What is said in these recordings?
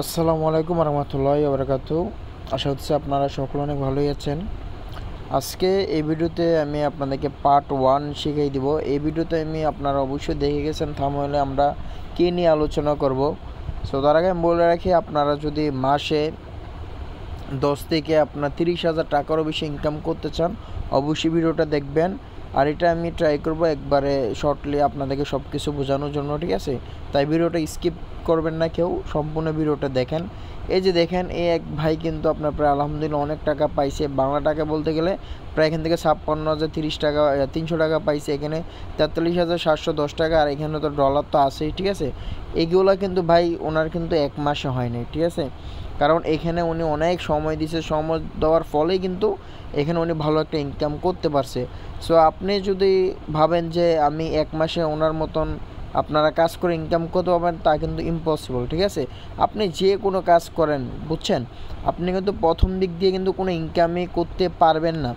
আসসালামু আলাইকুম রহমতুল্লাহি ওয়া আশা হচ্ছে আপনারা সকলে অনেক ভালোই আছেন। আজকে এই ভিডিওতে আমি আপনাদেরকে পার্ট 1 শিখিয়ে দিব। এই ভিডিওতে আপনারা অবশ্যই দেখে গেছেন থাম্বনেলে আমরা কী নিয়ে আলোচনা করব। সো তার আগে আমি বলে রাখি, আপনারা যদি মাসে 10 থেকে আপনার 30,000 টাকারও বেশি ইনকাম করতে চান অবশ্যই ভিডিওটা দেখবেন। আর এটা আমি ট্রাই করব একবারে শর্টলি আপনাদেরকে সব কিছু বোঝানোর জন্য, ঠিক আছে? তাই ভিডিওটা স্কিপ করবেন না কেউ, সম্পূর্ণ ভিডিওটা দেখেন। এই যে দেখেন, এই এক ভাই কিন্তু আপনার প্রায় আলহামদুলিল্লাহ অনেক টাকা পাইছে। বাংলা টাকা বলতে গেলে প্রায় এখান থেকে 56,030 টাকা 300 টাকা পাইছে, এখানে 43,710 টাকা। আর এখানে তো ডলার তো আছেই, ঠিক আছে? এইগুলো কিন্তু ভাই ওনার কিন্তু এক মাসে হয় নাই, ঠিক আছে? কারণ এখানে উনি অনেক সময় দিয়েছে, সময় দেওয়ার ফলেই কিন্তু এখানে উনি ভালো একটা ইনকাম করতে পারছে। সো আপনি যদি ভাবেন যে আমি এক মাসে ওনার মতন আপনারা কাজ করে ইনকাম করতে পারবেন, তা কিন্তু ইম্পসিবল, ঠিক আছে? আপনি যে কোনো কাজ করেন, বুঝছেন, আপনি কিন্তু প্রথম দিক দিয়ে কিন্তু কোনো ইনকামই করতে পারবেন না।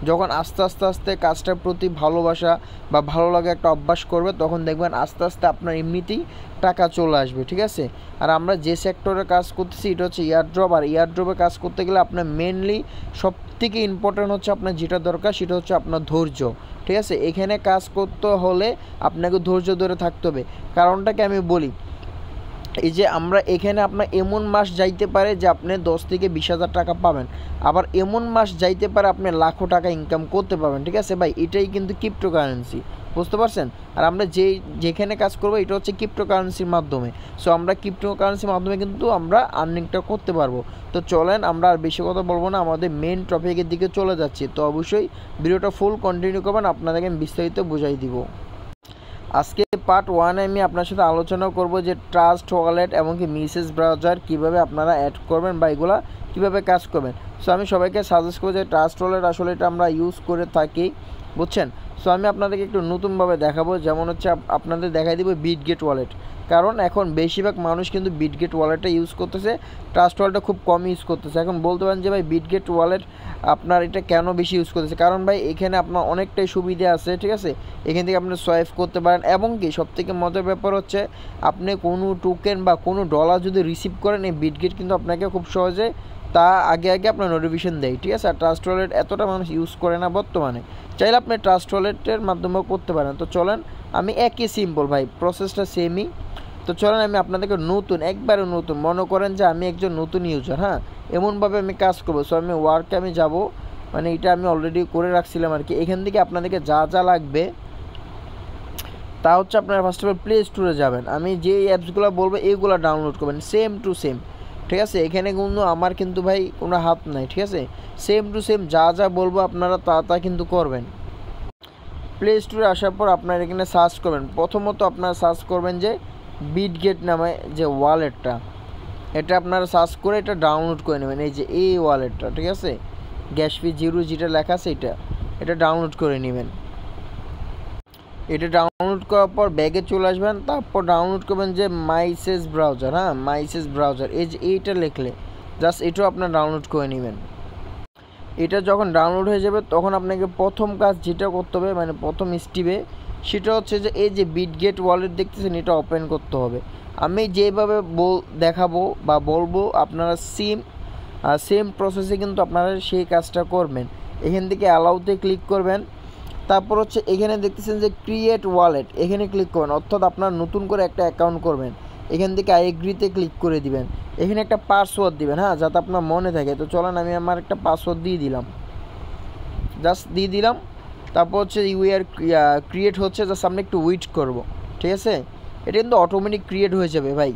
যখন আস্তে আস্তে কাজটার প্রতি ভালোবাসা বা ভালো লাগা একটা অভ্যাস করবে, তখন দেখবেন আস্তে আস্তে আপনার এমনিতেই টাকা চলে আসবে, ঠিক আছে? আর আমরা যে সেক্টরে কাজ করতেছি এটা হচ্ছে এয়ারড্রপ। আর এয়ারড্রপে কাজ করতে গেলে আপনার মেনলি সবথেকে ইম্পর্ট্যান্ট হচ্ছে আপনার যেটা দরকার সেটা হচ্ছে আপনার ধৈর্য, ঠিক আছে? এখানে কাজ করতে হলে আপনাকে ধৈর্য ধরে থাকতে হবে। কারণটাকে আমি বলি, এই যে আমরা এখানে আপনার এমন মাস যাইতে পারে যে আপনি 10 থেকে 20,000 টাকা পাবেন, আবার এমন মাস যাইতে পারে আপনি লাখো টাকা ইনকাম করতে পারবেন, ঠিক আছে ভাই? এটাই কিন্তু ক্রিপ্টোকারেন্সি, বুঝতে পারছেন? আর আমরা যেখানে কাজ করবো এটা হচ্ছে ক্রিপ্টোকারেন্সির মাধ্যমে। সো আমরা ক্রিপ্টোকারেন্সির মাধ্যমে কিন্তু আমরা আর্নিংটা করতে পারবো। তো চলেন, আমরা আর বেশি কথা বলবো না, আমাদের মেন টপিকের দিকে চলে যাচ্ছি। তো অবশ্যই ভিডিওটা ফুল কন্টিনিউ করবেন, আপনাদেরকে আমি বিস্তারিত বুঝাই দিব। আজকে পার্ট 1 আমি আপনার সাথে আলোচনা করব যে ট্রাস্ট ওয়ালেট এমনকি মেসেজ ব্রাউজার কীভাবে আপনারা অ্যাড করবেন বা এগুলো কীভাবে কাজ করবেন। সো আমি সবাইকে সাজেস্ট করব যে ট্রাস্ট ওয়ালেট আসলে এটা আমরা ইউজ করে থাকি, বুঝছেন? সো আমি আপনাদেরকে একটু নতুনভাবে দেখাবো, যেমন হচ্ছে আপনাদের দেখাই দিব বিটগেট ওয়ালেট। কারণ এখন বেশিরভাগ মানুষ কিন্তু বিটগেট ওয়ালেটটা ইউজ করতেছে, ট্রাস্ট ওয়ালেটটা খুব কম ইউজ করতেছে। এখন বলতে পারেন যে ভাই বিটগেট ওয়ালেট আপনার এটা কেন বেশি ইউজ করতেছে? কারণ ভাই এখানে আপনার অনেকটাই সুবিধা আছে, ঠিক আছে? এখান থেকে আপনি সোয়াইপ করতে পারেন, এবং কি সবথেকে মজার ব্যাপার হচ্ছে আপনি কোনো টোকেন বা কোনো ডলার যদি রিসিভ করেন, এই বিটগেট কিন্তু আপনাকে খুব সহজে তা আগে আপনার নোটিফিকেশন দেয়, ঠিক আছে? আর ট্রাস্ট ওয়ালেট এতটা মানুষ ইউজ করে না বর্তমানে, চাইলে আপনি ট্রাস্ট ওয়ালেটের মাধ্যমেও করতে পারেন। তো চলেন, আমি একই সিম্পল ভাই, প্রসেসটা সেমই। তো চলেন আমি আপনাদেরকে একবারে নতুন মনে করেন যে আমি একজন নতুন ইউজার, হ্যাঁ, এমনভাবে আমি কাজ করবো। সো আমি ওয়ার্কে আমি যাব, মানে এটা আমি অলরেডি করে রাখছিলাম আর কি। এখান থেকে আপনাদেরকে যা যা লাগবে তা হচ্ছে আপনারা ফার্স্ট অফ অল প্লে স্টোরে যাবেন, আমি যে অ্যাপসগুলো বলবো এইগুলো ডাউনলোড করবেন সেম টু সেম, ঠিক আছে? এখানে কিন্তু আমার কিন্তু ভাই কোনো হাত নাই, ঠিক আছে? সেম টু সেম যা যা বলবো আপনারা তা কিন্তু করবেন। প্লে স্টোরে আসার পর আপনারা এখানে সার্চ করবেন, প্রথমত আপনারা সার্চ করবেন যে বিটগেট নামে যে ওয়ালেটটা, এটা আপনারা সার্চ করে এটা ডাউনলোড করে নেবেন। এই যে এই ওয়ালেটটা, ঠিক আছে? গ্যাস ফি জিরো যেটা লেখা আছে এটা ডাউনলোড করে নেবেন। এটা ডাউনলোড করার পর ব্যাগে চলে আসবেন, তারপর ডাউনলোড করবেন যে মাইসেজ ব্রাউজার, হ্যাঁ, মাইসেজ ব্রাউজার। এই যে এইটা লিখলে জাস্ট এটাও আপনার ডাউনলোড করে নেবেন। এটা যখন ডাউনলোড হয়ে যাবে তখন আপনাকে প্রথম কাজ যেটা করতে হবে, মানে প্রথম স্টেপে, সেটা হচ্ছে যে এই যে বিটগেট ওয়ালেট দেখতেছেন এটা ওপেন করতে হবে। আমি যেভাবে দেখাবো বা বলবো আপনারা সেম প্রসেসে কিন্তু আপনারা সেই কাজটা করবেন। এখান থেকে অ্যালাউতে ক্লিক করবেন, তারপর হচ্ছে এখানে দেখতেছেন যে ক্রিয়েট ওয়ালেট, এখানে ক্লিক করবেন, অর্থাৎ আপনার নতুন করে একটা অ্যাকাউন্ট করবেন। এখান থেকে আই এগ্রিতে ক্লিক করে দিবেন, এখানে একটা পাসওয়ার্ড দিবেন, হ্যাঁ, যাতে আপনার মনে থাকে। তো চলেন আমি আমার একটা পাসওয়ার্ড দিয়ে দিলাম, জাস্ট দিয়ে দিলাম। তারপর হচ্ছে ক্রিয়েট হচ্ছে, জাস্ট আমরা একটু ওয়েট করব, ঠিক আছে? এটা কিন্তু অটোমেটিক ক্রিয়েট হয়ে যাবে ভাই।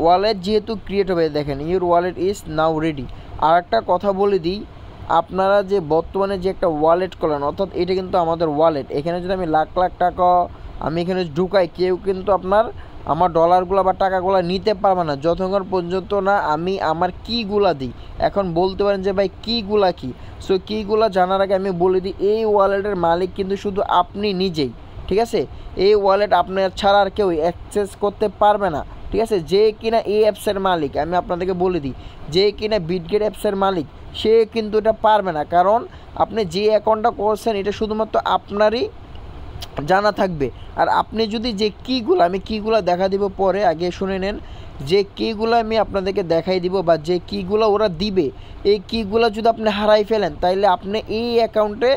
ওয়ালেট যেহেতু ক্রিয়েট হবে, দেখেন your wallet is now ready. আর একটা কথা বলে দিই, আপনারা যে বর্তমানে যে একটা ওয়ালেট করলেন, অর্থাৎ এটা কিন্তু আমাদের ওয়ালেট। এখানে যদি আমি লাখ লাখ টাকা আমি এখানে ঢুকাই, কেউ কিন্তু আমার ডলারগুলো বা টাকাগুলো নিতে পারবে না যতক্ষণ পর্যন্ত না আমি আমার কিগুলা দিই। এখন বলতে পারেন যে ভাই কিগুলা কি? সো কিগুলা জানার আগে আমি বলে দিই, এই ওয়ালেটের মালিক কিন্তু শুধু আপনি নিজেই, ঠিক আছে? এই ওয়ালেট আপনার ছাড়া আর কেউ অ্যাক্সেস করতে পারবে না, ঠিক আছে? যে কিনা এই অ্যাপসের মালিক, আমি আপনাদেরকে বলে দিই, যে কিনা বিটগেট অ্যাপসের মালিক সে কিন্তু এটা পারবে না। কারণ আপনি যে অ্যাকাউন্টটা করছেন এটা শুধুমাত্র আপনারই জানা থাকবে। আর আপনি যদি যে কিগুলো, আমি কিগুলো দেখা দিব পরে, আগে শুনে নেন। যে কিগুলো আমি আপনাদেরকে দেখাই দিব বা যে কিগুলো ওরা দিবে, এই কিগুলো যদি আপনি হারাই ফেলেন তাইলে আপনি এই অ্যাকাউন্টে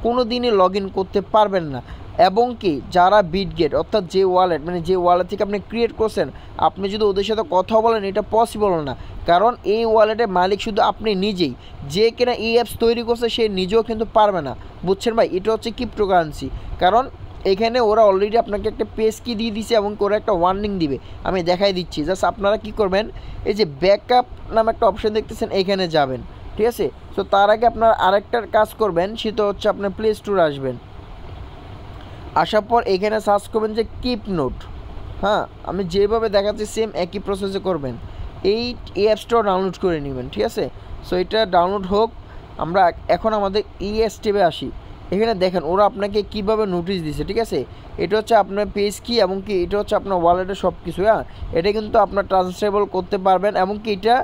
কোনো দিনই লগ ইন করতে পারবেন না। এবং কি যারা বিটগেট অর্থাৎ যে ওয়ালেট মানে যে ওয়ালেট থেকে আপনি ক্রিয়েট করছেন, আপনি যদি ওদের সাথে কথা বলেন এটা পসিবল না, কারণ এই ওয়ালেটের মালিক শুধু আপনি নিজেই। যে কিনা এই অ্যাপস তৈরি করছে সে নিজেও কিন্তু পারবে না, বুঝছেন ভাই। এটা হচ্ছে ক্রিপ্টোকারেন্সি, কারণ এখানে ওরা অলরেডি আপনাকে একটা পেজ কি দিয়ে দিছে এবং ওরা একটা ওয়ার্নিং দিবে, আমি দেখাই দিচ্ছি। জাস্ট আপনারা কি করবেন, এই যে ব্যাকআপ নামে একটা অপশন দেখতেছেন, এখানে যাবেন, ঠিক আছে। তো তার আগে আপনার আরেকটার কাজ করবেন, সেটা হচ্ছে আপনার প্লে স্টোরে আসবেন। আসার পর এখানে সার্চ করবেন যে কিপ নোট। হ্যাঁ, আমি যেভাবে দেখাচ্ছি সেম একই প্রসেসে করবেন। এই অ্যাপসটাও ডাউনলোড করে নেবেন, ঠিক আছে। সো এটা ডাউনলোড হোক, আমরা এখন আমাদের স্টেপে আসি। এখানে দেখেন ওরা আপনাকে কিভাবে নোটিশ দিছে, ঠিক আছে। এটা হচ্ছে আপনার পেজ কি এবং কি এটা হচ্ছে আপনার ওয়ালেটের সব কিছু। হ্যাঁ, এটা কিন্তু আপনার ট্রান্সফারেবল করতে পারবেন এবং কি এটা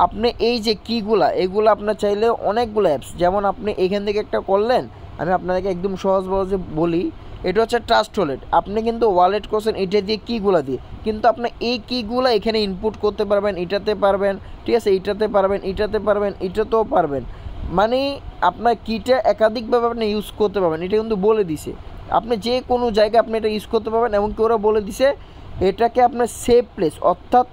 আপনি এই যে কিগুলা এগুলো আপনার চাইলে অনেকগুলো অ্যাপস, যেমন আপনি এখান থেকে একটা করলেন, আমি আপনাদেরকে একদম সহজভাবে বলি। এটা হচ্ছে ট্রাস্ট ওয়ালেট, আপনি কিন্তু ওয়ালেট করছেন এটা দিয়ে কিগুলা দিয়ে, কিন্তু আপনি এই কিগুলা এখানে ইনপুট করতে পারবেন, এটাতে পারবেন, ঠিক আছে, এটাতে পারবেন, এটাতে পারবেন, এটাতেও পারবেন। মানে আপনার কিটা একাধিকভাবে আপনি ইউজ করতে পারবেন, এটা কিন্তু বলে দিছে। আপনি যে কোনো জায়গায় আপনি এটা ইউজ করতে পারবেন এবং ওরা বলে দিছে এটাকে আপনার সেভ প্লেস, অর্থাৎ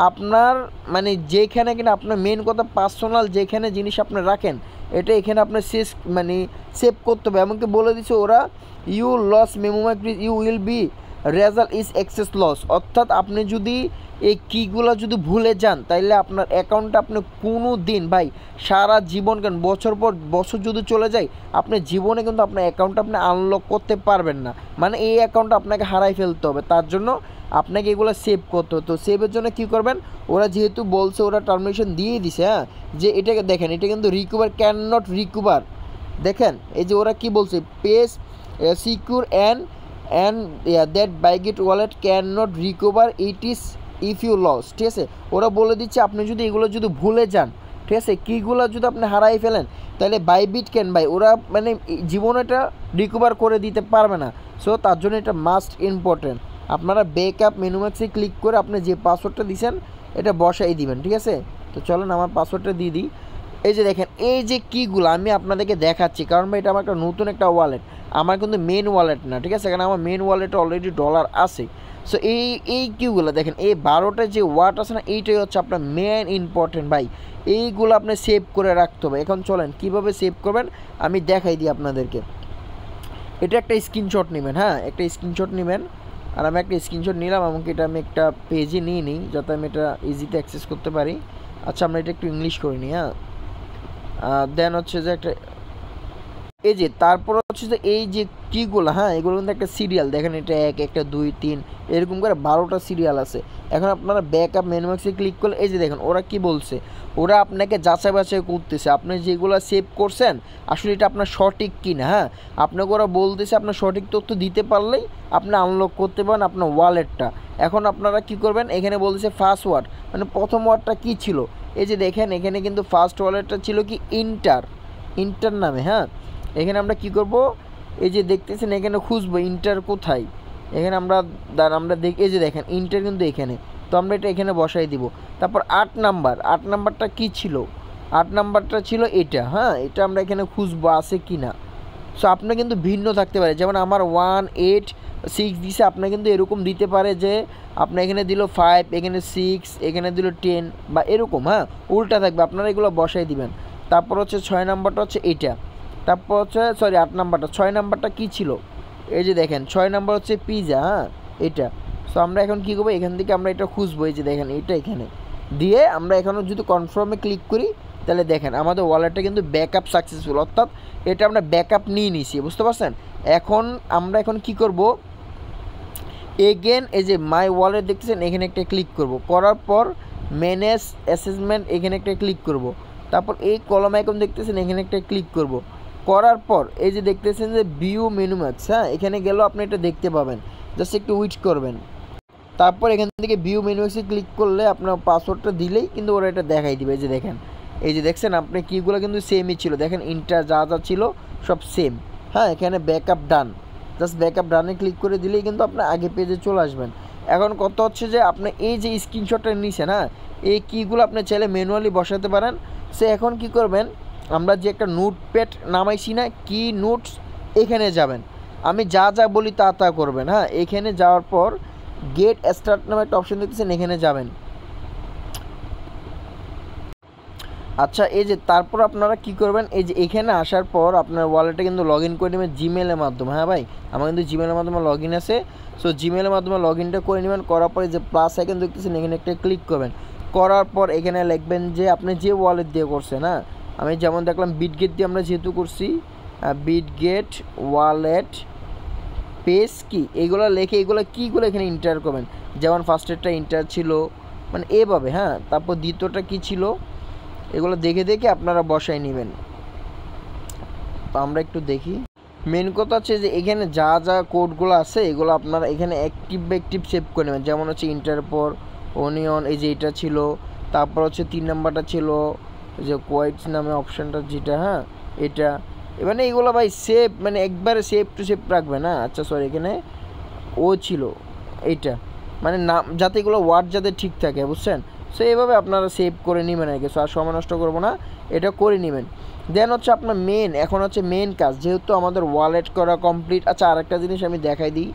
আপনার মানে যেখানে কিনা আপনার মেন কথা পার্সোনাল যেখানে জিনিস আপনি রাখেন এটা এখানে আপনার সেভ করতে হবে। এমনকি বলে দিছে ওরা you lose memory you will be result is access loss, অর্থাৎ আপনি যদি এই কিগুলো যদি ভুলে যান তাইলে আপনার অ্যাকাউন্টটা আপনি কোনো দিন ভাই সারা জীবন কেন বছর পর বছর যদি চলে যায় আপনি জীবনে কিন্তু আপনার অ্যাকাউন্টটা আপনি আনলক করতে পারবেন না। মানে এই অ্যাকাউন্টটা আপনাকে হারাই ফেলতে হবে, তার জন্য আপনাকে এগুলো সেভ করতে হতো। সেভের জন্য কী করবেন, ওরা যেহেতু বলছে ওরা টার্মিনেশন দিয়েই দিছে, হ্যাঁ, যে এটাকে দেখেন এটা কিন্তু রিকভার ক্যান নট রিকভার। দেখেন এই যে ওরা কি বলছে, page secure and that Bitget wallet can not recover it is if you lose, ঠিক আছে। ওরা বলে দিচ্ছে আপনি যদি এগুলো যদি ভুলে যান, ঠিক আছে, কিগুলো যদি আপনি হারাই ফেলেন তাহলে বাইবিট ক্যান বাই ওরা মানে জীবনে এটা রিকভার করে দিতে পারবে না। সো তার জন্য এটা মাস্ট ইম্পর্টেন্ট। আপনারা ব্যাকআপ মেনুম্যাক্সে ক্লিক করে আপনি যে পাসওয়ার্ডটা দিয়েছেন এটা বসাই দিবেন, ঠিক আছে। তো চলেন আমার পাসওয়ার্ডটা দিয়ে দিই। এই যে দেখেন এই যে কিগুলো আমি আপনাদেরকে দেখাচ্ছি, কারণ ভাই এটা আমার একটা নতুন একটা ওয়ালেট, আমার কিন্তু মেন ওয়ালেট না, ঠিক আছে, কারণ আমার মেন ওয়ালেটে অলরেডি ডলার আছে। সো এই কিউগুলো দেখেন, এই 12টা যে ওয়াট আছে না, এইটাই হচ্ছে আপনার মেন ইম্পর্টেন্ট ভাই। এইগুলো আপনি সেভ করে রাখতে হবে। এখন চলেন কীভাবে সেভ করবেন আমি দেখাই দিই আপনাদেরকে। এটা একটা স্ক্রিনশট নেবেন, হ্যাঁ, একটা স্ক্রিনশট নেবেন। আর আমি একটা স্ক্রিনশট নিলাম, এমনকি এটা আমি একটা পেজে নিয়ে নিই যাতে আমি এটা ইজিতে অ্যাক্সেস করতে পারি। আচ্ছা আমরা এটা একটু ইংলিশ করে নিই, হ্যাঁ। দেন হচ্ছে যে একটা এই যে তারপর হচ্ছে যে এই যে কিগুলো, হ্যাঁ, এগুলো কিন্তু একটা সিরিয়াল দেখেন, এটা 1 একটা 2 3 এরকম করে 12টা সিরিয়াল আছে। এখন আপনারা ব্যাকআপ মেনুম্যাক্সে ক্লিক করলে এই যে দেখেন ওরা কি বলছে, ওরা আপনাকে যাচাই বাছাই করতেছে আপনি যেগুলো সেভ করছেন আসলে এটা আপনার সঠিক কিনা। হ্যাঁ, আপনাকে ওরা বলতেছে আপনার সঠিক তথ্য দিতে পারলেই আপনি আনলক করতে পারেন আপনার ওয়ালেটটা। এখন আপনারা কি করবেন, এখানে বলতেছে ফার্স্ট ওয়ার্ড, মানে প্রথম ওয়ার্ডটা কী ছিল, এই যে দেখেন এখানে কিন্তু ফার্স্ট ওয়ালেটটা ছিল কি ইন্টার নামে। হ্যাঁ, এখানে আমরা কি করব, এই যে দেখতেছেন এখানে খুঁজবো ইন্টার কোথায়, এখানে আমরা এই যে দেখেন ইন্টার কিন্তু এখানে, তো আমরা এটা এখানে বসাই দিব। তারপর 8 নাম্বারটা কি ছিল, 8 নাম্বারটা ছিল এটা। হ্যাঁ, এটা আমরা এখানে খুঁজবো আছে কি না। সো আপনার কিন্তু ভিন্ন থাকতে পারে, যেমন আমার 1 8 6 দিছে, আপনার কিন্তু এরকম দিতে পারে যে আপনার এখানে দিল 5 এখানে 6 এখানে দিল 10 বা এরকম, হ্যাঁ, উল্টা থাকবে, আপনারা এগুলো বসাই দিবেন। তারপর হচ্ছে 6 নাম্বারটা হচ্ছে এইটা, তারপর হচ্ছে 8 নাম্বারটা 6 নাম্বারটা কী ছিল, এই যে দেখেন 6 নাম্বার হচ্ছে পিজা, হ্যাঁ, এটা। সো আমরা এখন কী করবো, এখান থেকে আমরা এটা খুঁজবো, এই যে দেখেন এটা এখানে দিয়ে আমরা এখানে যদি কনফার্মে ক্লিক করি তাহলে দেখেন আমাদের ওয়ালেটটা কিন্তু ব্যাকআপ সাকসেসফুল, অর্থাৎ এটা আমরা ব্যাকআপ নিয়ে নিছি, বুঝতে পারছেন। আমরা এখন কি করব, এগেন এই যে মাই ওয়ালেট দেখতেছেন এখানে একটা ক্লিক করব, করার পর ম্যানেজ অ্যাসেসমেন্ট এখানে একটা ক্লিক করব, তারপর এই কলম আইকন দেখতেছেন এখানে একটা ক্লিক করব, করার পর এই যে দেখতেছেন যে ভিউ মেনুম্যাক্স, হ্যাঁ, এখানে গেলেও আপনি এটা দেখতে পাবেন, জাস্ট একটু ওয়েট করবেন। তারপর এখান থেকে ভিউ মেনুম্যাক্সে ক্লিক করলে আপনার পাসওয়ার্ডটা দিলেই কিন্তু ওরা এটা দেখাই দিবে। এই যে দেখেন, এই যে দেখছেন আপনি কিগুলো কিন্তু সেমই ছিল, দেখেন ইন্টার যা যা ছিল সব সেম। হ্যাঁ, এখানে ব্যাকআপ ডান, জাস্ট ব্যাকআপ ডানে ক্লিক করে দিলেই কিন্তু আপনি আগে পেজে চলে আসবেন। এখন কত হচ্ছে যে আপনি এই যে স্ক্রিনশটটা নিছেন, হ্যাঁ, এই কিগুলো আপনি চাইলে ম্যানুয়ালি বসাতে পারেন। সো এখন কি করবেন, আমরা যে একটা নোটপ্যাড নামাইছি না, কি নোটস, এখানে যাবেন, আমি যা যা বলি তা তা করবেন। হ্যাঁ, এখানে যাওয়ার পর গেট স্টার্ট নামে একটা অপশন দেখতেছেন, এখানে যাবেন। আচ্ছা, এই যে তারপর আপনারা কি করবেন, এই যে এখানে আসার পর আপনার ওয়ালেটে কিন্তু লগ ইন করে নেবেন জিমেলের মাধ্যমে। হ্যাঁ ভাই, আমার কিন্তু জিমেলের মাধ্যমে লগ ইন আছে। সো জিমেলের মাধ্যমে লগ ইনটা করে নেবেন। করার পরে যে প্লাস আইকন দেখতেছেন, এখানে একটা ক্লিক করবেন। করার পর এখানে লিখবেন যে আপনি যে ওয়ালেট দিয়ে করছেন। হ্যাঁ, আমি যেমন দেখলাম বিটগেট দিয়ে আমরা যেহেতু করছি, বিটগেট ওয়ালেট পেজ কি, এইগুলো লেখে এইগুলো কীগুলো এখানে ইন্টার করবেন। যেমন ফার্স্টেরটা ইন্টার ছিল, মানে এভাবে। হ্যাঁ, তারপর দ্বিতীয়টা কী ছিল, এগুলো দেখে দেখে আপনারা বসাই নেবেন। তো আমরা একটু দেখি। মেন কথা হচ্ছে যে এখানে যা যা কোডগুলো আছে এগুলো আপনারা এখানে অ্যাক্টিভ সেভ করে নেবেন। যেমন হচ্ছে ইন্টার পর অনিয়ন, এই যে এটা ছিল। তারপর হচ্ছে 3 নাম্বারটা ছিল যে কোয়াইটস নামে অপশানটা যেটা, হ্যাঁ এটা। মানে এইগুলো ভাই সেভ, মানে একবারে সেভ টু সেভ রাখবেন। হ্যাঁ, আচ্ছা সরি, এখানে ও ছিল এইটা, মানে নাম যাতে এগুলো ওয়ার্ড যাতে ঠিক থাকে, বুঝছেন। সো এইভাবে আপনারা সেভ করে নেবেন আর কি। সো আর সময় নষ্ট করবো না, এটা করে নেবেন। দেন হচ্ছে আপনার এখন হচ্ছে মেন কাজ, যেহেতু আমাদের ওয়ালেট করা কমপ্লিট। আচ্ছা, আরেকটা জিনিস আমি দেখাই দিই।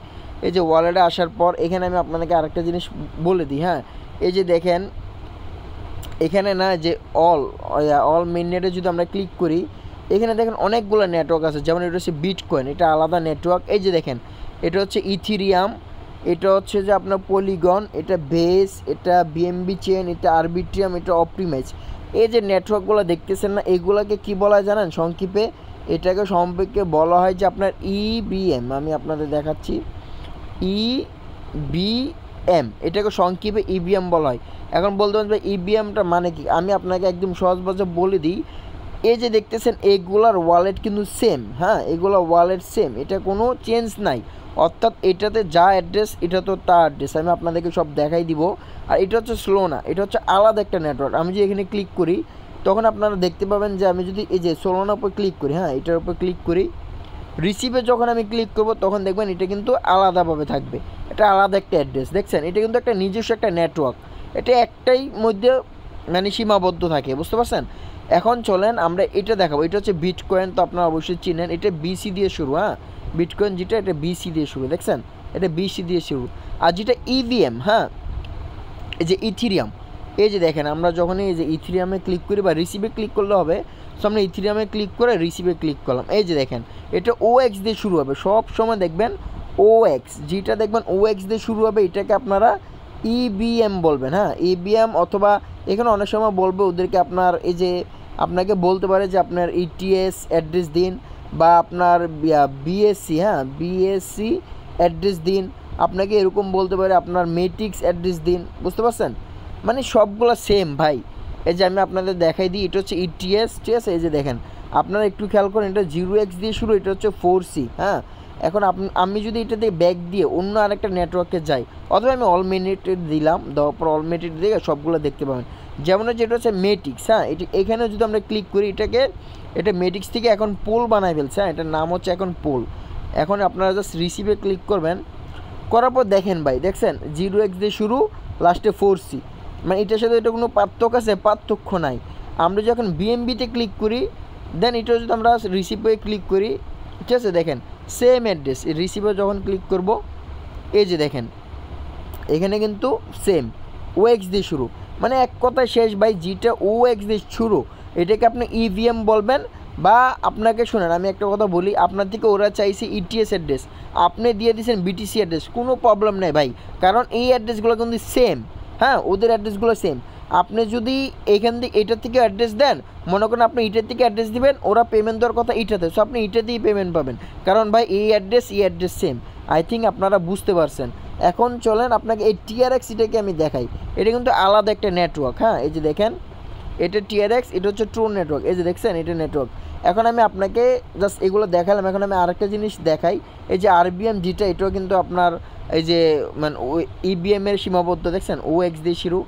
এই যে ওয়ালেটে আসার পর এখানে আমি আপনাদেরকে আরেকটা জিনিস বলে দিই। হ্যাঁ, এই যে দেখেন এখানে না যে অল মেইননেটে যদি আমরা ক্লিক করি, এখানে দেখেন অনেকগুলো নেটওয়ার্ক আছে। যেমন এটা হচ্ছে বিটকয়েন, এটা আলাদা নেটওয়ার্ক। এই যে দেখেন এটা হচ্ছে ইথিরিয়াম, এটা হচ্ছে যে আপনার পলিগন, এটা বেস, এটা বিএমবি চেন, এটা আরবিট্রিয়াম, এটা অপটিমাইজ। এই যে নেটওয়ার্কগুলো দেখতেছেন না, এগুলোকে কি বলা হয় জানেন সংক্ষেপে? এটাকে সম্পর্কে বলা হয় যে আপনার ইবিএম। আমি আপনাদের দেখাচ্ছি, ইবিএম, এটাকে সংক্ষেপে ইবিএম বলা হয়। এখন বলতে পারবেন ইবিএমটা মানে কি, আমি আপনাকে একদম সহজ ভাষায় বলে দিই। এই যে দেখতেছেন এগুলার ওয়ালেট কিন্তু সেম। হ্যাঁ, এগুলো ওয়ালেট সেম, এটা কোনো চেঞ্জ নাই। অর্থাৎ এটাতে যা অ্যাড্রেস এটা তো তা অ্যাড্রেস, আমি আপনাদেরকে সব দেখাই দিব। আর এটা হচ্ছে স্লো না, এটা হচ্ছে আলাদা একটা নেটওয়ার্ক। আমি যদি এখানে ক্লিক করি তখন আপনারা দেখতে পাবেন যে আমি যদি এই যে সোলোনার উপর ক্লিক করি, হ্যাঁ এটার উপর ক্লিক করি, রিসিভে যখন আমি ক্লিক করব তখন দেখবেন এটা কিন্তু আলাদাভাবে থাকবে। এটা আলাদা একটা অ্যাড্রেস, দেখছেন, এটা কিন্তু একটা নিজস্ব একটা নেটওয়ার্ক। এটা একটাই মধ্যে মানে সীমাবদ্ধ থাকে, বুঝতে পারছেন। এখন চলেন আমরা এটা দেখাবো। এটা হচ্ছে বিটকয়েন, তো আপনারা অবশ্যই চিনেন, এটা বিসি দিয়ে শুরু। হ্যাঁ, বিটকয়েন যেটা, এটা বিসি দিয়ে শুরু, দেখছেন, এটা বিসি দিয়ে শুরু। আর যেটা ইভিএম, হ্যাঁ এই যে ইথিরিয়াম, এই যে দেখেন আমরা যখন এই যে ইথিরিয়ামে ক্লিক করি বা রিসিভে ক্লিক করলে হবে। সো আমরা ইথিরিয়ামে ক্লিক করে রিসিভে ক্লিক করলাম। এই যে দেখেন এটা ওএক্স দিয়ে শুরু হবে, সব সময় দেখবেন ওএক্স, যেটা দেখবেন ওএক্স দিয়ে শুরু হবে এটাকে আপনারা ইবিএম বলবেন। হ্যাঁ, ইবিএম, অথবা এখানে অনেক সময় বলবে ওদেরকে আপনার এই যে আপনাকে বলতে পারে যে আপনার ইটিএস অ্যাড্রেস দিন, বা আপনার বিএসসি, হ্যাঁ বিএসসি অ্যাড্রেস দিন, আপনাকে এরকম বলতে পারে আপনার মেট্রিক্স অ্যাড্রেস দিন, বুঝতে পারছেন। মানে সবগুলো সেম ভাই। এই যে আমি আপনাদের দেখাই দিই, এটা হচ্ছে ইটিএস, ঠিক আছে। এই যে দেখেন আপনারা একটু খেয়াল করেন, এটা 0x দিয়ে শুরু, এটা হচ্ছে 4C। হ্যাঁ, এখন আমি যদি এটা দিয়ে ব্যাক দিয়ে অন্য আরেকটা নেটওয়ার্কে যাই, অথবা আমি অল মিনিটেড দিলাম, দেওয়ার পর অল মিনিটেড দিয়ে সবগুলো দেখতে পাবেন। যেমন হচ্ছে এটা হচ্ছে মেট্রিক্স। হ্যাঁ, এখানে যদি আমরা ক্লিক করি এটা মেট্রিক্স থেকে এখন পোল বানায় ফেলছে। হ্যাঁ, এটার নাম হচ্ছে এখন পোল। এখন আপনারা জাস্ট রিসিভে ক্লিক করবেন, করার পর দেখেন ভাই, দেখছেন 0x দিয়ে শুরু, লাস্টে 4C। মানে এটার সাথে এটা কোনো পার্থক্য আছে? পার্থক্য নাই। আমরা যখন বিএমবিতে ক্লিক করি, দেন এটা যদি আমরা রিসিভে ক্লিক করি, ঠিক আছে, দেখেন সেম অ্যাড্রেস। রিসিভে যখন ক্লিক করব, এই যে দেখেন এখানে কিন্তু সেম ওএক্স দিয়ে শুরু। মানে এক কথায় শেষ ভাই, যেটা ওএক্স দিয়ে শুরু এটাকে আপনি ইভিএম বলবেন। বা আপনাকে শুনেন আমি একটা কথা বলি, আপনার থেকে ওরা চাইছে ইটিএস অ্যাড্রেস, আপনি দিয়ে দিয়েছেন বিটিসি অ্যাড্রেস, কোনো প্রবলেম নেই ভাই, কারণ এই অ্যাড্রেসগুলো কিন্তু সেম। হ্যাঁ, ওদের অ্যাড্রেসগুলো সেম। আপনি যদি এখান থেকে এটার থেকে অ্যাড্রেস দেন, মনে করেন আপনি এটার থেকে অ্যাড্রেস দিবেন, ওরা পেমেন্ট দেওয়ার কথা এটাতে, সো আপনি এটাতেই পেমেন্ট পাবেন, কারণ ভাই এই অ্যাড্রেস সেম। আই থিঙ্ক আপনারা বুঝতে পারছেন। এখন চলেন আপনাকে এই টিআরএক্স এটাকে আমি দেখাই। এটা কিন্তু আলাদা একটা নেটওয়ার্ক। হ্যাঁ, এই যে দেখেন এটা টিআরএক্স, এটা হচ্ছে ট্রু নেটওয়ার্ক। এই যে দেখছেন এটা নেটওয়ার্ক। এখন আমি আপনাকে জাস্ট এগুলো দেখালাম। এখন আমি আরেকটা জিনিস দেখাই, এই যে আরবিএম যেটা, এটাও কিন্তু আপনার এই যে মানে ওই ইবিএমের সীমাবদ্ধ, দেখছেন ওএক্স দিয়ে শুরু,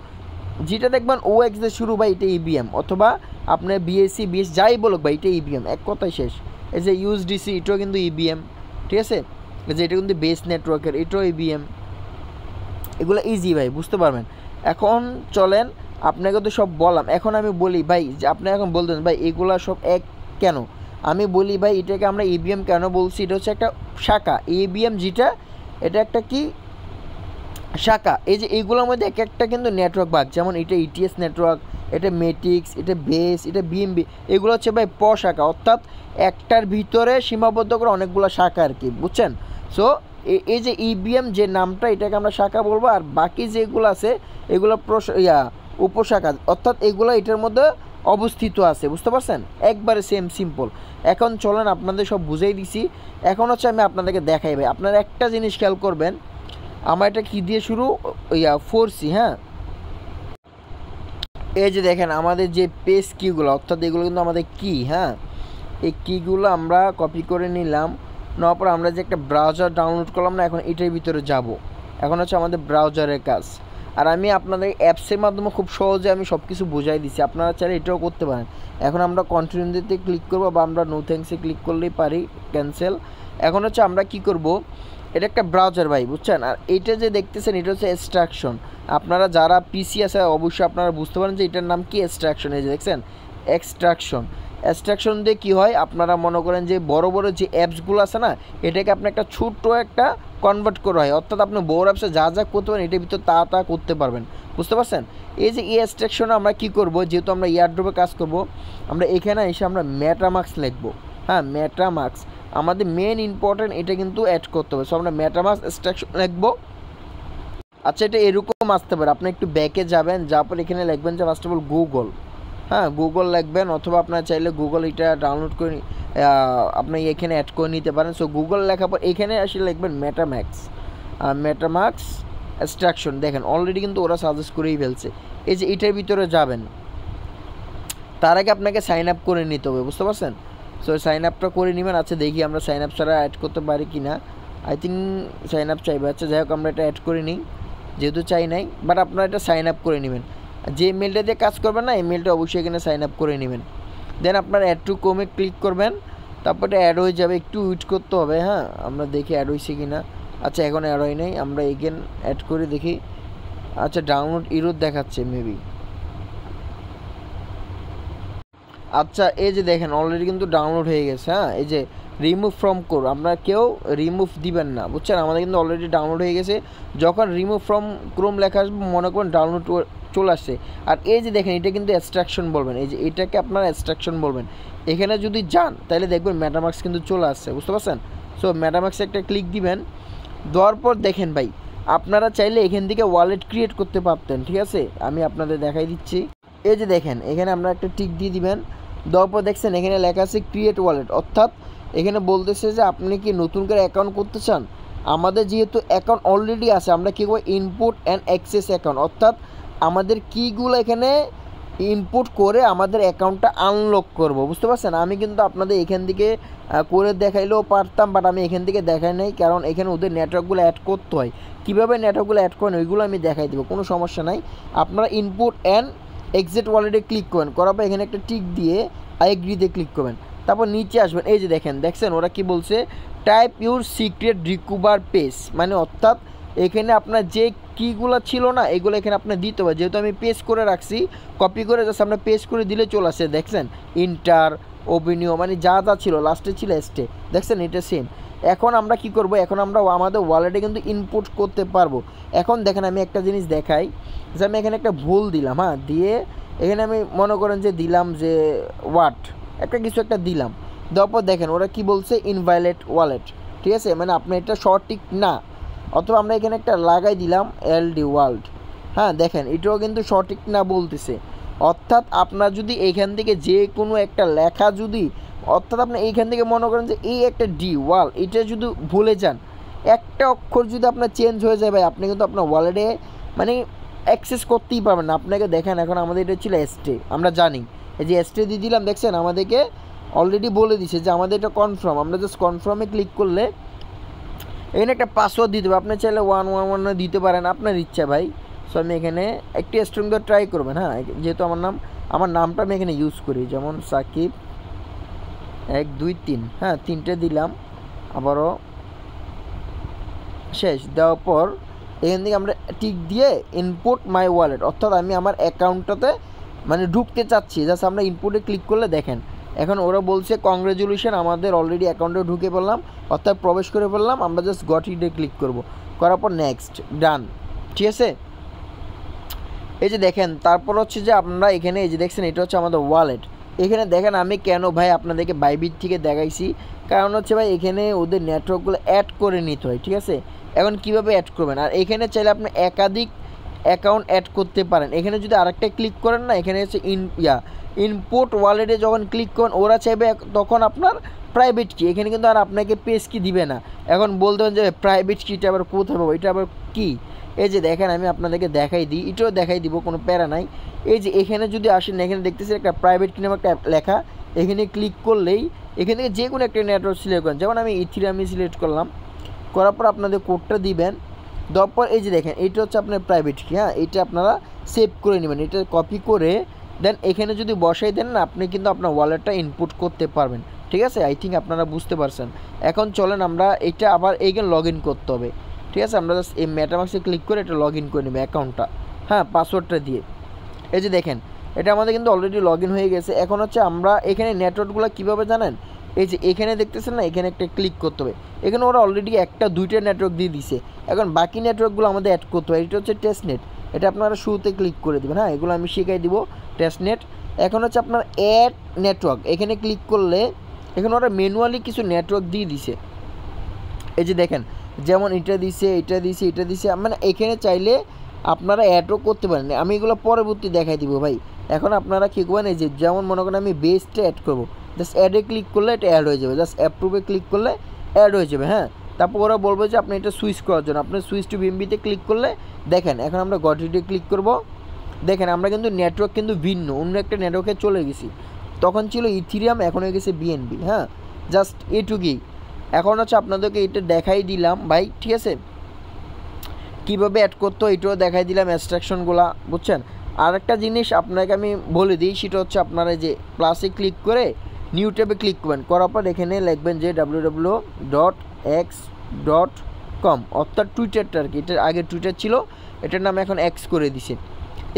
যেটা দেখবেন ওএক্স দিয়ে শুরু ভাই এটা ইবিএম, অথবা আপনার বিএসসি বিএস যাই বলুক ভাই এটা ইবিএম, এক কথাই শেষ। এই যে ইউএসডিসি এটাও কিন্তু ইবিএম, ঠিক আছে। এই যে এটা কিন্তু বেস নেটওয়ার্কের, এটাও ইবিএম। এগুলো ইজি ভাই, বুঝতে পারবেন। এখন চলেন, আপনাকে তো সব বললাম, এখন আমি বলি ভাই যে আপনি এখন বলতেন ভাই এগুলা সব এক কেন। আমি বলি ভাই এটাকে আমরা ইভিএম কেন বলছি, এটা হচ্ছে একটা শাখা। ইভিএম যেটা, এটা একটা কি শাখা। এই যে এইগুলোর মধ্যে এক একটা কিন্তু নেটওয়ার্ক ভাগ, যেমন এটা ইটিএস নেটওয়ার্ক, এটা মেটিক্স, এটা বেস, এটা বিএমবি, এগুলো হচ্ছে ভাই শাখা, অর্থাৎ একটার ভিতরে সীমাবদ্ধ করে অনেকগুলো শাখা আর কি, বুঝছেন। সো এই যে ইবিএম যে নামটা, এটাকে আমরা শাখা বলবো, আর বাকি যেগুলো আছে এগুলো উপশাখা, অর্থাৎ এগুলো এটার মধ্যে অবস্থিত আছে, বুঝতে পারছেন, একবারে সেম সিম্পল। এখন চলেন আপনাদের সব বুঝাই দিছি, এখন হচ্ছে আমি আপনাদেরকে দেখাই ভাই। আপনারা একটা জিনিস খেয়াল করবেন, আমার এটা কী দিয়ে শুরু, 4C, হ্যাঁ। এই যে দেখেন আমাদের যে পেজ কিগুলো, অর্থাৎ এগুলো কিন্তু আমাদের কি, হ্যাঁ। এই কিগুলো আমরা কপি করে নিলাম, নেওয়ার পর আমরা যে একটা ব্রাউজার ডাউনলোড করলাম না, এখন এটার ভিতরে যাব। এখন হচ্ছে আমাদের ব্রাউজারের কাজ। আর আমি আপনাদের অ্যাপসের মাধ্যমে খুব সহজে আমি সব কিছু বোঝাই দিচ্ছি, আপনারা চাইলে এটাও করতে পারেন। এখন আমরা কন্টিনিউতে ক্লিক করবো, বা আমরা নো থ্যাঙ্কসে ক্লিক করলেই পারি, ক্যান্সেল। এখন হচ্ছে আমরা কি করব, এটা একটা ব্রাউজার ভাই, বুঝছেন। আর এইটা যে দেখতেছেন এটা হচ্ছে এক্সট্রাকশন। আপনারা যারা পিসি আছে অবশ্যই আপনারা বুঝতে পারেন যে এটার নাম কি, এক্সট্রাকশন। এই যে দেখছেন এক্সট্রাকশন দিয়ে কী হয়, আপনারা মনে করেন যে বড় বড় যে অ্যাপসগুলো আছে না, এটাকে আপনি একটা ছোট্ট একটা কনভার্ট করা হয়, অর্থাৎ আপনি বড় অ্যাপসে যা যা করতে পারেন এটার ভিতর তা করতে পারবেন, বুঝতে পারছেন। এই যে এক্সট্রাকশনে আমরা কী করব, যেহেতু আমরা এয়ারড্রপে কাজ করব, আমরা এখানে এসে আমরা মেটামাস্ক লিখবো, হ্যাঁ। মেটামাস্ক আমাদের মেন ইম্পর্টেন্ট, এটা কিন্তু অ্যাড করতে হবে। সো আমরা মেটামাস্ক এক্সট্রাকশন লিখবো। আচ্ছা, এটা এরকম আসতে পারে, আপনি একটু ব্যাকে যাবেন, যাওয়ার পর এখানে লিখবেন যে ফার্স্ট অফ অল গুগল, হ্যাঁ, গুগল লিখবেন, অথবা আপনার চাইলে গুগল এটা ডাউনলোড করে আপনি এখানে অ্যাড করে নিতে পারেন। সো গুগল লেখার পর এখানে আসলে লিখবেন মেটামাস্ক এক্সট্রাকশন। দেখেন অলরেডি কিন্তু ওরা সাজেস্ট করেই ফেলছে। এই যে এটার ভিতরে যাবেন, তার আগে আপনাকে সাইন আপ করে নিতে হবে, বুঝতে পারছেন। সো সাইন আপটা করে নেবেন। আচ্ছা দেখি আমরা সাইন আপ ছাড়া অ্যাড করতে পারি কি না, আই থিঙ্ক সাইন আপ চাইবে। আচ্ছা যাই হোক, আমরা এটা অ্যাড করে নিই, যেহেতু চাই নাই, বাট আপনারা এটা সাইন আপ করে নেবেন। যে মেলটা দিয়ে কাজ করবেন না, এই মেলটা অবশ্যই এখানে সাইন আপ করে নেবেন। দেন আপনার অ্যাড টু কমে ক্লিক করবেন, তারপর এটা অ্যাড হয়ে যাবে, একটু ওয়েট করতে হবে, হ্যাঁ। আমরা দেখি অ্যাড হয়েছে কি না। আচ্ছা এখন অ্যাড হয় নাই, আমরা এগেন অ্যাড করে দেখি। আচ্ছা ডাউনলোড ইরোর দেখাচ্ছে মেবি। আচ্ছা এই যে দেখেন অলরেডি কিন্তু ডাউনলোড হয়ে গেছে, হ্যাঁ। এই যে রিমুভ ফ্রম কোর, আপনারা কেউ রিমুভ দিবেন না, বুঝছেন। আমাদের কিন্তু অলরেডি ডাউনলোড হয়ে গেছে। যখন রিমুভ ফ্রম ক্রোম লেখা আসবে, মনে করেন ডাউনলোড চলে আসছে। আর এই যে দেখেন এটা কিন্তু এক্সট্রাকশন বলবেন, এই যে এটাকে আপনারা এক্সট্রাকশন বলবেন। এখানে যদি যান তাহলে দেখবেন মেটামাস্ক কিন্তু চলে আসছে, বুঝতে পারছেন। সো মেটামাস্কে একটা ক্লিক দিবেন, দেওয়ার পর দেখেন ভাই আপনারা চাইলে এখান থেকে ওয়ালেট ক্রিয়েট করতে পারতেন, ঠিক আছে। আমি আপনাদের দেখাই দিচ্ছি। এই যে দেখেন এখানে আপনারা একটা টিক দিয়ে দিবেন, দেওয়ার পর দেখছেন এখানে লেখা আছে ক্রিয়েট ওয়ালেট, অর্থাৎ এখানে বলতেছে যে আপনি কি নতুন করে অ্যাকাউন্ট করতে চান। আমাদের যেহেতু অ্যাকাউন্ট অলরেডি আছে, আমরা কী করবো, ইনপুট অ্যান্ড অ্যাক্সেস অ্যাকাউন্ট, অর্থাৎ আমাদের কীগুলো এখানে ইনপুট করে আমাদের অ্যাকাউন্টটা আনলক করব, বুঝতে পারছেন। আমি কিন্তু আপনাদের এখান থেকে করে দেখাইলেও পারতাম, বাট আমি এখান থেকে দেখাই নাই, কারণ এখানে ওদের নেটওয়ার্কগুলো অ্যাড করতে হয়। কীভাবে নেটওয়ার্কগুলো অ্যাড করেন ওইগুলো আমি দেখাই দেবো, কোনো সমস্যা নাই। আপনারা ইনপুট অ্যান্ড এক্সিট ওয়ালেটে ক্লিক করেন, করার পর এখানে একটা টিক দিয়ে এগ্রিতে ক্লিক করবেন, তারপর নিচে আসবেন। এই যে দেখছেন ওরা কি বলছে, type your secret recover page, মানে অর্থাৎ এখানে আপনার যে কীগুলো ছিল না এগুলো এখানে আপনার দিতে হবে। যেহেতু আমি পেস্ট করে রাখছি, কপি করে জাস্ট আপনার পেস্ট করে দিলে চলে আসে। দেখছেন ইন্টার ওবিনিও, মানে যা যা ছিল লাস্টে ছিল এসটে, দেখছেন এটা সেম। এখন আমরা কি করব, এখন আমরা আমাদের ওয়ালেটে কিন্তু ইনপুট করতে পারবো। এখন দেখেন আমি একটা জিনিস দেখাই, যে আমি এখানে একটা ভুল দিলাম, হ্যাঁ, দিয়ে এখানে আমি মনে করেন যে দিলাম যে একটা কিছু একটা দিলাম, দেওয়ার পর দেখেন ওরা কি বলছে, ইনভ্যালিড ওয়ালেট, ঠিক আছে, মানে আপনি এটা সঠিক না। অথবা আমরা এখানে একটা লাগাই দিলাম এলডি ওয়ার্ল্ড, হ্যাঁ, দেখেন এটাও কিন্তু সঠিক না বলতেছে। অর্থাৎ আপনার যদি এইখান থেকে যে কোনো একটা লেখা যদি, অর্থাৎ আপনি এইখান থেকে মনে করেন যে এই একটা ডি ওয়াল, এটা যদি ভুলে যান, একটা অক্ষর যদি আপনার চেঞ্জ হয়ে যায় ভাই, আপনি কিন্তু আপনার ওয়ালেটে মানে অ্যাক্সেস করতেই পারবেন না। আপনাকে দেখেন এখন আমাদের এটা ছিল এসটে, আমরা জানি এই যে এসটে দিয়ে দিলাম, দেখছেন আমাদেরকে অলরেডি বলে দিছে যে আমাদের এটা কনফার্ম। আমরা জাস্ট কনফার্মে ক্লিক করলে এখানে একটা পাসওয়ার্ড দিতে হবে, আপনি চাইলে 111 দিতে পারেন, আপনার ইচ্ছা ভাই। সো আমি এখানে একটি স্ট্রিং দিয়ে ট্রাই করবেন, হ্যাঁ, যেহেতু আমার নামটা আমি এখানে ইউজ করি, যেমন সাকিব 1 2 3, হ্যাঁ 3টে দিলাম, আবারও শেষ দেওয়ার পর এখান থেকে আমরা টিক দিয়ে ইনপুট মাই ওয়ালেট, অর্থাৎ আমি আমার অ্যাকাউন্টটাতে মানে ঢুকতে চাচ্ছি। জাস্ট আমরা ইনপুটে ক্লিক করলে দেখেন এখন ওরা বলছে কংগ্রেচুলেশন, আমাদের অলরেডি অ্যাকাউন্টে ঢুকে পড়লাম, অর্থাৎ প্রবেশ করে ফেললাম। আমরা জাস্ট গট ইটে ক্লিক করব, করার পর নেক্সট, ডান। ঠিক আছে, এই যে দেখেন তারপর হচ্ছে যে আমরা এখানে এই যে দেখছেন এটা হচ্ছে আমাদের ওয়ালেট। এখানে দেখেন আমি কেন ভাই আপনাদেরকে বাইবিট থেকে দেখাইছি, কারণ হচ্ছে ভাই এখানে ওদের নেটওয়ার্কগুলো অ্যাড করে নিতে হয়। ঠিক আছে, এখন কিভাবে অ্যাড করবেন, আর এখানে চাইলে আপনি একাধিক অ্যাকাউন্ট অ্যাড করতে পারেন। এখানে যদি আরেকটা ক্লিক করেন না, এখানে হচ্ছে ইনপুট ওয়ালেটে যখন ক্লিক করেন ওরা চাইবে তখন আপনার প্রাইভেট কি, এখানে কিন্তু আর আপনাকে পেজ কি দিবে না। এখন বলতে যে প্রাইভেট কিটা আবার কোথায় পাবো, এটা আবার কি, এই যে দেখেন আমি আপনাদেরকে দেখাই দিই, এটাও দেখাই দিব, কোনো প্যারা নাই। এই যে এখানে যদি আসেন, এখানে দেখতেছি একটা প্রাইভেট কি নামে একটা লেখা, এখানে ক্লিক করলেই এখান থেকে যে কোনো একটা নেটওয়ার্ক সিলেক্ট করেন, যেমন আমি ইথিরিয়াম সিলেক্ট করলাম, করার পর আপনাদের কোডটা দিবেন, দেওয়ার পর এই যে দেখেন এইটা হচ্ছে আপনার প্রাইভেট কি। হ্যাঁ, এটা আপনারা সেভ করে নেবেন, এটা কপি করে দেন এখানে যদি বসাই দেন না, আপনি কিন্তু আপনার ওয়ালেটটা ইনপুট করতে পারবেন। ঠিক আছে, আই থিঙ্ক আপনারা বুঝতে পারছেন। এখন চলেন আমরা এটা আবার এইখানে লগ ইন করতে হবে। ঠিক আছে, আমরা জাস্ট এই মেটামাক্সে ক্লিক করে এটা লগ ইন করে নেব অ্যাকাউন্টটা, হ্যাঁ, পাসওয়ার্ডটা দিয়ে। এই যে দেখেন এটা আমাদের কিন্তু অলরেডি লগ ইন হয়ে গেছে। এখন হচ্ছে আমরা এখানে নেটওয়ার্কগুলো কীভাবে জানেন, এই যে এখানে দেখতেছেন না, এখানে একটা ক্লিক করতে হবে। এখানে ওরা অলরেডি একটা দুইটা নেটওয়ার্ক দিয়ে দিছে, এখন বাকি নেটওয়ার্কগুলো আমাদের অ্যাড করতে হবে। এটা হচ্ছে টেস্টনেট, এটা আপনারা শুরুতে ক্লিক করে দেবেন। হ্যাঁ, এগুলো আমি শিখাই দিব, টেস্টনেট। এখন হচ্ছে আপনার অ্যাড নেটওয়ার্ক, এখানে ক্লিক করলে এখানে ওরা ম্যানুয়ালি কিছু নেটওয়ার্ক দিয়ে দিছে। এই যে দেখেন যেমন এটা দিছে, এটা দিছে, এটা দিছে, মানে এখানে চাইলে আপনারা অ্যাডও করতে পারেন। আমি এগুলো পরবর্তী দেখাই দিব ভাই। এখন আপনারা কী করবেন, এই যে যেমন মনে করেন আমি বেসটা অ্যাড করবো, জাস্ট অ্যাডে ক্লিক করলে এটা অ্যাড হয়ে যাবে, জাস্ট অ্যাপ্রুভে ক্লিক করলে অ্যাড হয়ে যাবে। হ্যাঁ, তারপর ওরা বলবে যে আপনি এটা সুইচ করার জন্য আপনি সুইচ টু বিএনবিতে ক্লিক করলে দেখেন এখন আমরা গটিতে ক্লিক করব। দেখেন আমরা কিন্তু নেটওয়ার্ক কিন্তু ভিন্ন, অন্য একটা নেটওয়ার্কে চলে গেছি। তখন ছিল ইথিরিয়াম, এখন হয়ে গেছে বিএনবি। হ্যাঁ, জাস্ট এটুকুই। এখন হচ্ছে আপনাদেরকে এটা দেখাই দিলাম ভাই। ঠিক আছে, কীভাবে অ্যাড করতে হয় এটাও দেখাই দিলাম, ইনস্ট্রাকশনগুলো, বুঝছেন। আর একটা জিনিস আপনাকে আমি বলে দিই, সেটা হচ্ছে আপনারা যে প্লাসে ক্লিক করে নিউ ট্যাবে ক্লিক করবেন, করার পর এখানে লিখবেন যে www.x.com, অর্থাৎ টুইটারটা আর কি, এটার আগে টুইটার ছিল, এটার নাম এখন এক্স করে দিছে।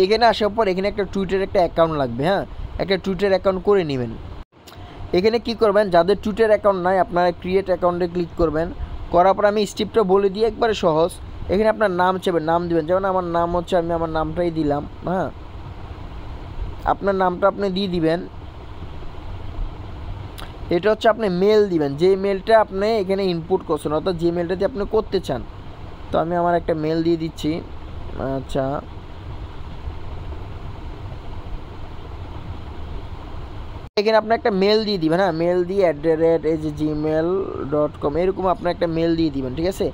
এখানে আসার পর এখানে একটা টুইটার একটা অ্যাকাউন্ট লাগবে। হ্যাঁ, একটা টুইটার অ্যাকাউন্ট করে নেবেন। এখানে কি করবেন, যাদের টুইটার অ্যাকাউন্ট নাই আপনারা ক্রিয়েট অ্যাকাউন্টে ক্লিক করবেন, করার পর আমি স্টেপটা বলে দিই, একবারে সহজ। এখানে আপনার নাম চাইবেন, নাম দিবেন, যেমন আমার নাম হচ্ছে, আমি আমার নামটাই দিলাম। হ্যাঁ, আপনার নামটা আপনি দিয়ে দিবেন। এটা হচ্ছে আপনি মেল দিবেন, যে মেলটা আপনি এখানে ইনপুট করছেন, অর্থাৎ যে মেলটা দিয়ে আপনি করতে চান। তো আমি আমার একটা মেল দিয়ে দিচ্ছি। আচ্ছা, এখানে আপনি একটা মেল দিয়ে দিবেন। হ্যাঁ, মেল দিয়ে @gmail.com এরকম আপনার একটা মেল দিয়ে দিবেন। ঠিক আছে,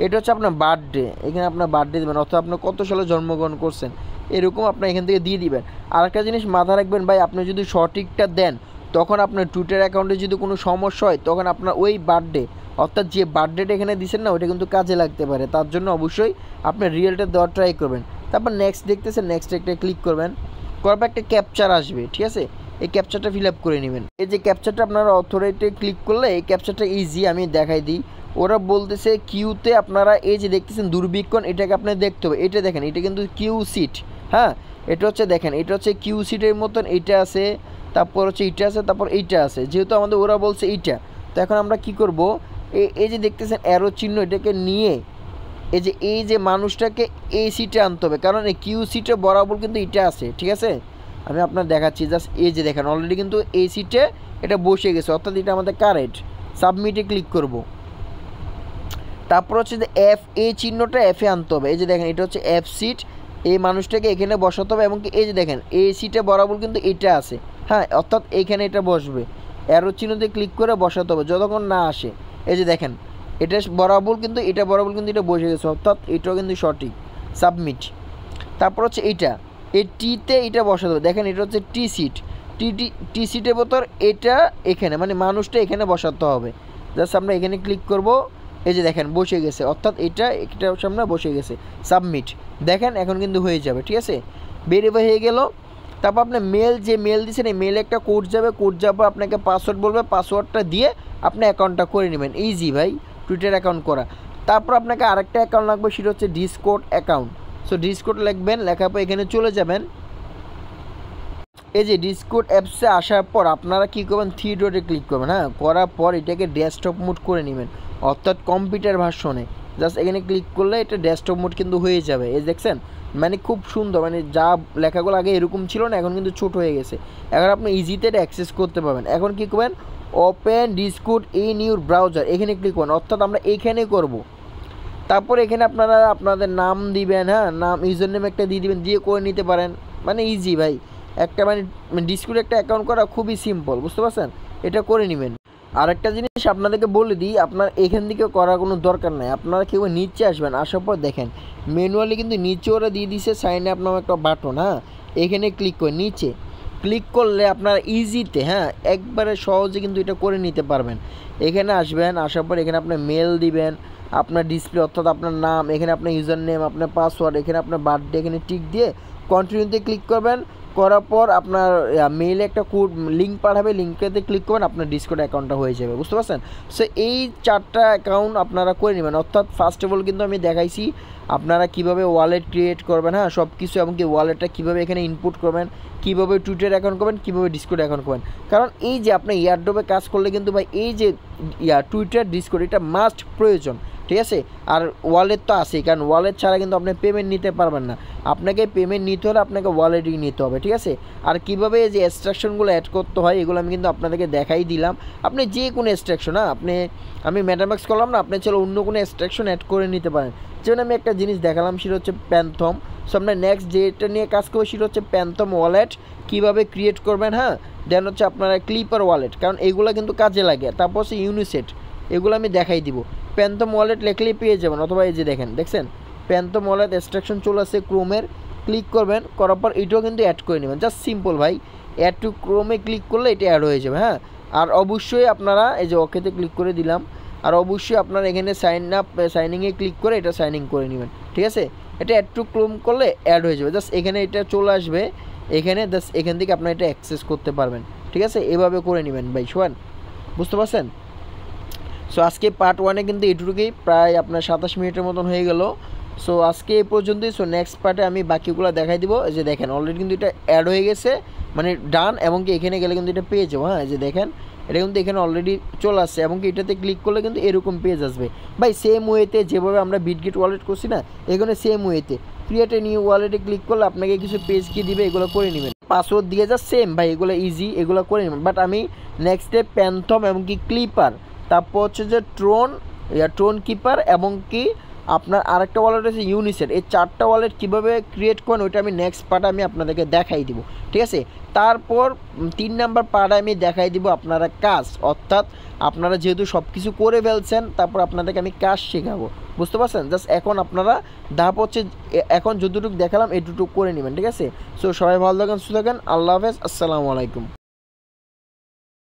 এটা হচ্ছে আপনার বার্থডে, এখানে আপনার বার্থডে দেবেন, অর্থাৎ আপনি কত সালে জন্মগ্রহণ করছেন এরকম আপনার এখান থেকে দিয়ে দিবেন। আর একটা জিনিস মাথায় রাখবেন ভাই, আপনি যদি সঠিকটা দেন তখন আপনার টুইটার অ্যাকাউন্টে যদি কোনো সমস্যা হয় তখন আপনার ওই বার্থডে, অর্থাৎ যে বার্থডেটা এখানে দিচ্ছেন না, ওটা কিন্তু কাজে লাগতে পারে। তার জন্য অবশ্যই আপনি রিয়েলটা দেওয়ার ট্রাই করবেন। তারপর নেক্সট দেখতেছেন, নেক্সট একটা ক্লিক করবেন, করার পর একটা ক্যাপচার আসবে। ঠিক আছে, এই ক্যাপচারটা ফিল আপ করে নেবেন। এই যে ক্যাপচারটা আপনারা অথরাইটে ক্লিক করলে এই ক্যাপচারটা ইজি, আমি দেখাই দিই। ওরা বলতেছে কিউতে আপনারা এই যে দেখতেছেন দূরবীক্ষণ, এটাকে আপনি দেখতে হবে। এটা দেখেন, এটা কিন্তু কিউ সিট। হ্যাঁ, এটা হচ্ছে দেখেন, এটা হচ্ছে কিউ সিটের মতন, এইটা আছে, তারপর হচ্ছে এইটা আছে, তারপর এইটা আছে। যেহেতু আমাদের ওরা বলছে এইটা, তো এখন আমরা কি করব, এই যে দেখতেছেন অ্যারো চিহ্ন, এটাকে নিয়ে এই যে মানুষটাকে এই সিটে আনতে হবে, কারণ এই কিউ সিটে বরাবর কিন্তু এটা আছে। ঠিক আছে, আমি আপনার দেখাচ্ছি, জাস্ট এই যে দেখেন অলরেডি কিন্তু এই সিটে এটা বসে গেছে, অর্থাৎ এটা আমাদের কারেক্ট। সাবমিটে ক্লিক করব, তারপর হচ্ছে যে এফ, এই চিহ্নটা এফে আনতে হবে। এই যে দেখেন এটা হচ্ছে এফ সিট, এই মানুষটাকে এখানে বসাতে হবে, এবং কি এই যে দেখেন এই সিটে বরাবর কিন্তু এটা আছে। হ্যাঁ, অর্থাৎ এইখানে এটা বসবে, অ্যারো চিহ্নতে ক্লিক করে বসাতে হবে যতক্ষণ না আসে। এই যে দেখেন এটা বরাবর কিন্তু এটা বসে গেছে, অর্থাৎ এটাও কিন্তু সঠিক। সাবমিট, তারপর হচ্ছে এইটা, এই টিতে এটা বসাতে হবে। দেখেন এটা হচ্ছে টি সিট, টি সিটের ভেতর এটা এখানে, মানে মানুষটা এখানে বসাতে হবে। জাস্ট আমরা এখানে ক্লিক করব, এই যে দেখেন বসে গেছে, অর্থাৎ এটার সামনে বসে গেছে। সাবমিট, দেখেন এখন কিন্তু হয়ে যাবে। ঠিক আছে, ভেরিফাই হয়ে গেল। তারপর আপনি যে মেল দিয়েছেন, এই মেলে একটা কোড যাবে, কোড যাওয়ার পর আপনাকে পাসওয়ার্ড বলবে, পাসওয়ার্ডটা দিয়ে আপনি অ্যাকাউন্টটা করে নেবেন। ইজি ভাই টুইটার অ্যাকাউন্ট করা। তারপর আপনাকে আরেকটা অ্যাকাউন্ট লাগবে, সেটা হচ্ছে ডিসকর্ড অ্যাকাউন্ট। সো ডিসকর্ড লিখবেন, লেখার পর এখানে চলে যাবেন। এই যে ডিসকর্ড অ্যাপসে আসার পর আপনারা কী করবেন, 3 ডটে ক্লিক করবেন। হ্যাঁ, করার পর এটাকে ডেস্কটপ মোড করে নেবেন, অর্থাৎ কম্পিউটার ভার্সনে। জাস্ট এখানে ক্লিক করলে এটা ডেস্কটপ মোড কিন্তু হয়ে যাবে। এই দেখছেন, মানে খুব সুন্দর, মানে যা লেখাগুলো আগে এরকম ছিল না, এখন কিন্তু ছোট হয়ে গেছে। এখন আপনি ইজিতে এটা অ্যাক্সেস করতে পারবেন। এখন কী করবেন, open Discord in your browser, এখানে ক্লিক করবেন, অর্থাৎ আমরা এখানে করব। তারপর এখানে আপনারা আপনাদের নাম দিবেন। হ্যাঁ, নাম ইউজার নেম একটা দিয়ে দিবেন, দিয়ে করে নিতে পারেন। মানে ইজি ভাই, একটা মানে ডিসকর্ড একটা অ্যাকাউন্ট করা খুবই সিম্পল, বুঝতে পারছেন? এটা করে নেবেন। আর একটা জিনিস আপনাদেরকে বলে দিই, আপনার এখান থেকে করার কোনো দরকার নাই। আপনারা কেউ নিচে আসবেন, আসার পর দেখেন ম্যানুয়ালি কিন্তু নিচে ওরা দিয়ে দিছে সাইন আপ নামে একটা বাটন। হ্যাঁ, এখানে ক্লিক করে নিচে ক্লিক করলে আপনারা ইজিতে, হ্যাঁ, একবারে সহজে কিন্তু এটা করে নিতে পারবেন। এখানে আসবেন, আসার পর এখানে আপনার মেল দিবেন, আপনার ডিসপ্লে অর্থাৎ আপনার নাম, এখানে আপনার ইউজার নেম, আপনার পাসওয়ার্ড, এখানে আপনার বার্থডে, এখানে টিক দিয়ে কন্টিনিউতে ক্লিক করবেন। করার পর আপনার মেইলে একটা কোড লিঙ্ক পাঠাবে, লিঙ্কেতে ক্লিক করবেন, আপনার ডিসকর্ড অ্যাকাউন্টটা হয়ে যাবে, বুঝতে পারছেন? সো এই 4টা অ্যাকাউন্ট আপনারা করে নেবেন। অর্থাৎ ফার্স্ট অফ অল কিন্তু আমি দেখাইছি আপনারা কীভাবে ওয়ালেট ক্রিয়েট করবেন। হ্যাঁ, সব কিছু, এমনকি ওয়ালেটটা কীভাবে এখানে ইনপুট করবেন, কীভাবে টুইটার অ্যাকাউন্ট করবেন, কীভাবে ডিসকর্ড অ্যাকাউন্ট করবেন। কারণ এই যে আপনি এয়ারড্রপে কাজ করলে কিন্তু ভাই এই যে টুইটার ডিসকর্ড এটা মাস্ট প্রয়োজন, ঠিক আছে? আর ওয়ালেট তো আছেই, কারণ ওয়ালেট ছাড়া কিন্তু আপনি পেমেন্ট নিতে পারবেন না। আপনাকে পেমেন্ট নিতে হলে আপনাকে ওয়ালেটই নিতে হবে, ঠিক আছে? আর কীভাবে যে এক্সট্রাকশনগুলো অ্যাড করতে হয় এগুলো আমি কিন্তু আপনাদেরকে দেখাই দিলাম। আপনি যে কোনো এক্সট্রাকশন, হ্যাঁ, আমি মেটামাক্স করলাম না, আপনি চলো অন্য কোনো এক্সট্রাকশন অ্যাড করে নিতে পারেন। যেমন আমি একটা জিনিস দেখালাম, সেটা হচ্ছে প্যান্থম। সো আমরা নেক্সট যেটা নিয়ে কাজ করবো সেটা হচ্ছে প্যান্থম ওয়ালেট কীভাবে ক্রিয়েট করবেন। হ্যাঁ, দেন হচ্ছে আপনারা ক্লিপার ওয়ালেট, কারণ এগুলো কিন্তু কাজে লাগে। তারপর হচ্ছে ইউনিসেট, এগুলো আমি দেখাই দিব। প্যান্থম ওয়ালেট লেখলেই পেয়ে যাবেন, অথবা এই যে দেখছেন প্যান্থম ওয়ালেট এক্সট্রাকশন চলে আসছে ক্রোমের, ক্লিক করবেন, করার পর এটাও কিন্তু অ্যাড করে নেবেন। জাস্ট সিম্পল ভাই, অ্যাড টু ক্রোমে ক্লিক করলে এটা অ্যাড হয়ে যাবে। হ্যাঁ, আর অবশ্যই আপনারা এই যে ওকেতে ক্লিক করে দিলাম, আর অবশ্যই আপনারা এখানে সাইনিংয়ে ক্লিক করে এটা সাইনিং করে নেবেন, ঠিক আছে? এটা অ্যাড টু ক্রোম করলে অ্যাড হয়ে যাবে। জাস্ট এখানে এটা চলে আসবে, এখানে জাস্ট এখান থেকে আপনারা এটা অ্যাক্সেস করতে পারবেন, ঠিক আছে? এভাবে করে নেবেন ভাই, শোনেন, বুঝতে পারছেন? সো আজকে পার্ট 1-এ কিন্তু এটুকুই, প্রায় আপনার 27 মিনিটের মতন হয়ে গেল। সো আজকে এই পর্যন্তই। সো নেক্সট পার্টে আমি বাকিগুলো দেখাই দিব। এই যে দেখেন অলরেডি কিন্তু এটা অ্যাড হয়ে গেছে, মানে ডান, এবং কি এখানে গেলে কিন্তু এটা পেয়ে যাবো। হ্যাঁ, এই যে দেখেন এটা কিন্তু এখানে অলরেডি চলে আসছে, এবং কি এটাতে ক্লিক করলে কিন্তু এরকম পেজ আসবে ভাই। সেম ওয়েতে যেভাবে আমরা বিটগেট ওয়ালেট করছি না, এখানে সেম ওয়েতে ক্রিয়েট এ নিউ ওয়ালেটে ক্লিক করলে আপনাকে কিছু পেজ কি দিবে, এগুলো করে নেবেন, পাসওয়ার্ড দিয়ে যা সেম ভাই, এগুলো ইজি, এগুলো করে নেবেন। বাট আমি নেক্সটে প্যান্থম এবং কি ক্লিপার, তারপর হচ্ছে যে ট্রোন কিপার, এবং কি আপনার আরেকটা ওয়ালেট আছে ইউনিসেট, এই 4টা ওয়ালেট কীভাবে ক্রিয়েট করেন ওইটা আমি নেক্সট পার্টে আমি আপনাদেরকে দেখাই দিব, ঠিক আছে? তারপর 3 নাম্বার পার্টে আমি দেখাই দিব আপনারা কাজ, অর্থাৎ আপনারা যেহেতু সব কিছু করে ফেলছেন, তারপর আপনাদেরকে আমি কাজ শেখাবো, বুঝতে পারছেন? জাস্ট এখন আপনারা ধাপ হচ্ছে, এখন যতটুকু দেখালাম এটুকু করে নেবেন, ঠিক আছে? সো সবাই ভালো থাকেন, সুস্থ থাকেন, আল্লাহ হাফেজ, আসসালামু আলাইকুম।